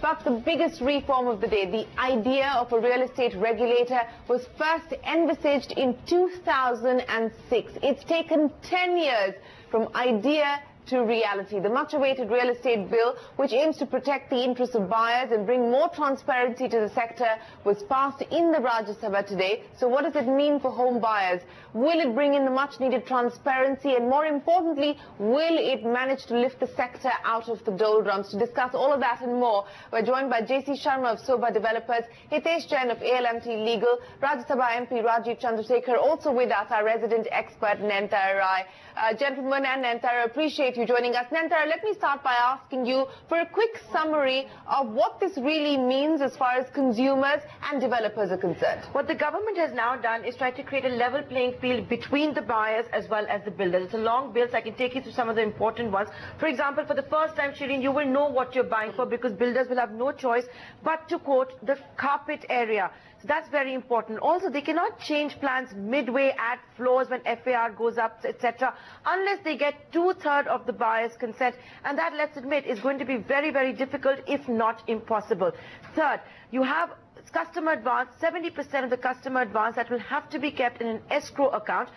But the biggest reform of the day, the idea of a real estate regulator, was first envisaged in 2006. It's taken 10 years from idea to reality. The much-awaited real estate bill, which aims to protect the interests of buyers and bring more transparency to the sector, was passed in the Rajya Sabha today. So what does it mean for home buyers? Will it bring in the much-needed transparency? And more importantly, will it manage to lift the sector out of the doldrums? To discuss all of that and more, we're joined by Sharma of Sobha Developers, Hitesh Jain of ALMT Legal, Rajya Sabha MP Rajiv Chandrasekhar, also with us, our resident expert, Nentara Rai. Gentlemen and Nentara, appreciate you joining us. Nentara, let me start by asking you for a quick summary of what this really means as far as consumers and developers are concerned. What the government has now done is try to create a level playing field between the buyers as well as the builders. It's a long bill, so I can take you through some of the important ones. For example, for the first time, Shireen, you will know what you're buying for, because builders will have no choice but to quote the carpet area. So that's very important. Also, they cannot change plans midway, add floors when FAR goes up, etc., unless they get 2/3 of the buyer's consent. And that, let's admit, is going to be very, very difficult, if not impossible. Third, you have customer advance, 70% of the customer advance that will have to be kept in an escrow account.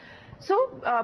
So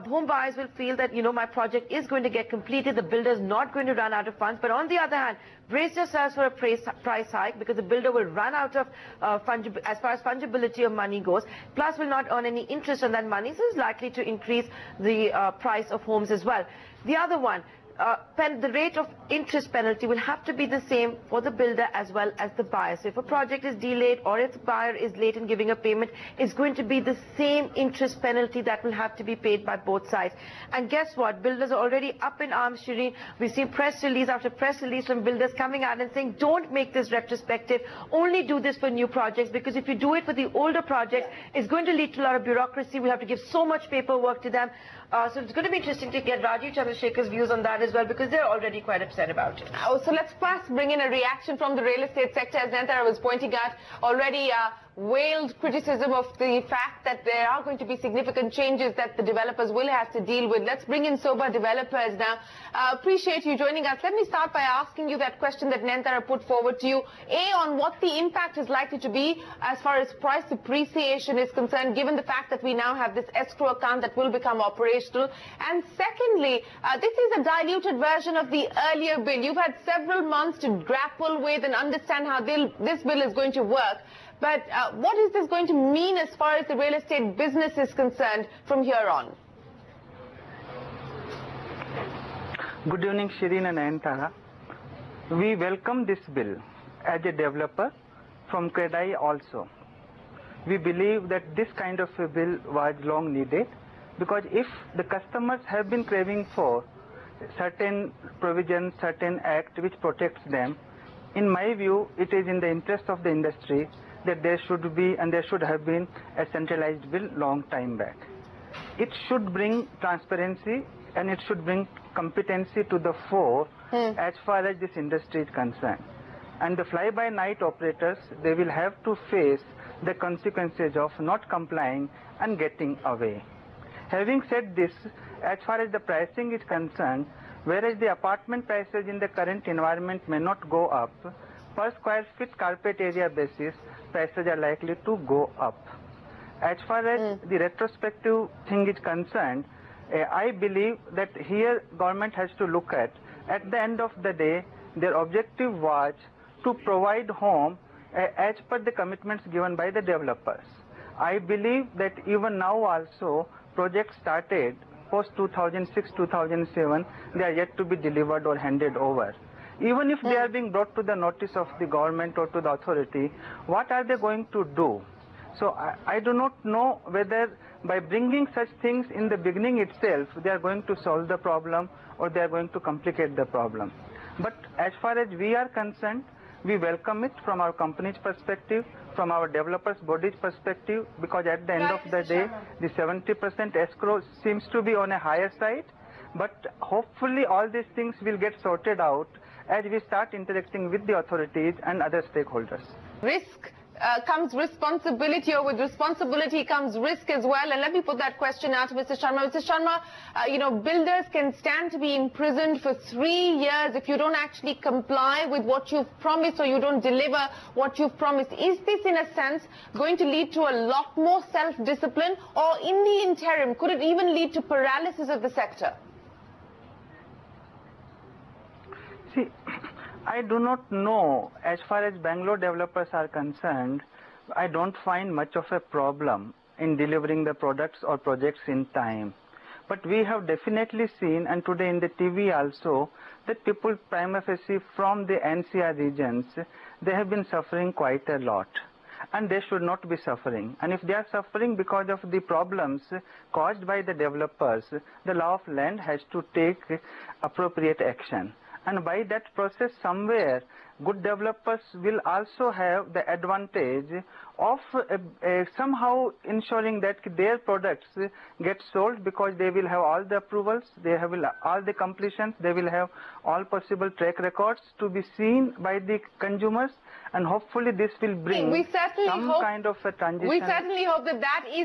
home buyers will feel that, my project is going to get completed, the builder is not going to run out of funds. But on the other hand, brace yourselves for a price hike, because the builder will run out of as far as fungibility of money goes, plus will not earn any interest on that money, so it's likely to increase the price of homes as well. The other one, the rate of interest penalty will have to be the same for the builder as well as the buyer. So if a project is delayed or if the buyer is late in giving a payment, it's going to be the same interest penalty that will have to be paid by both sides. And guess what? Builders are already up in arms, Shireen. We've seen press release after press release from builders coming out and saying, don't make this retrospective, only do this for new projects, because if you do it for the older projects, it's going to lead to a lot of bureaucracy. We have to give so much paperwork to them. So it's going to be interesting to get Rajiv Chandrasekhar's views on that as well, because they're already quite upset about it. So let's first bring in a reaction from the real estate sector. As Nentara was pointing out, already wailed criticism of the fact that there are going to be significant changes that the developers will have to deal with. Let's bring in Sobha Developers now. Appreciate you joining us. Let me start by asking you that question that Nentara put forward to you. On what the impact is likely to be as far as price appreciation is concerned, given the fact that we now have this escrow account that will become operational. And secondly, this is a diluted version of the earlier bill. You've had several months to grapple with and understand how this bill is going to work. But what is this going to mean as far as the real estate business is concerned from here on? Good evening, Shireen and Nentara. We welcome this bill as a developer from CREDAI also. We believe that this kind of a bill was long needed, because if the customers have been craving for certain provisions, certain act which protects them, in my view, it is in the interest of the industry that there should be and there should have been a centralized bill long time back. It should bring transparency and it should bring competency to the fore as far as this industry is concerned. And the fly-by-night operators, they will have to face the consequences of not complying and getting away. Having said this, as far as the pricing is concerned, whereas the apartment prices in the current environment may not go up, per square feet carpet area basis, prices are likely to go up. As far as the retrospective thing is concerned, I believe that here government has to look at the end of the day, their objective was to provide home as per the commitments given by the developers. I believe that even now also, projects started post 2006-2007, they are yet to be delivered or handed over. Even if they are being brought to the notice of the government or to the authority, what are they going to do? So I do not know whether by bringing such things in the beginning itself, they are going to solve the problem or they are going to complicate the problem. But as far as we are concerned, we welcome it from our company's perspective, from our developers' body's perspective, because at the end of the day, the 70% escrow seems to be on a higher side. But hopefully all these things will get sorted out as we start interacting with the authorities and other stakeholders. Risk comes responsibility, or with responsibility comes risk as well? And let me put that question out to Mr. Sharma. Mr. Sharma, builders can stand to be imprisoned for 3 years if you don't actually comply with what you've promised or you don't deliver what you've promised. Is this, in a sense, going to lead to a lot more self-discipline, or in the interim, could it even lead to paralysis of the sector? See, I do not know. As far as Bangalore developers are concerned, I don't find much of a problem in delivering the products or projects in time. But we have definitely seen, and today in the TV also, that people prima facie from the NCR regions, they have been suffering quite a lot. And they should not be suffering. And if they are suffering because of the problems caused by the developers, the law of land has to take appropriate action. And by that process, somewhere, good developers will also have the advantage of somehow ensuring that their products get sold, because they will have all the approvals, they have all the completions, they will have all possible track records to be seen by the consumers, and hopefully this will bring some kind of a transition. We certainly hope that that is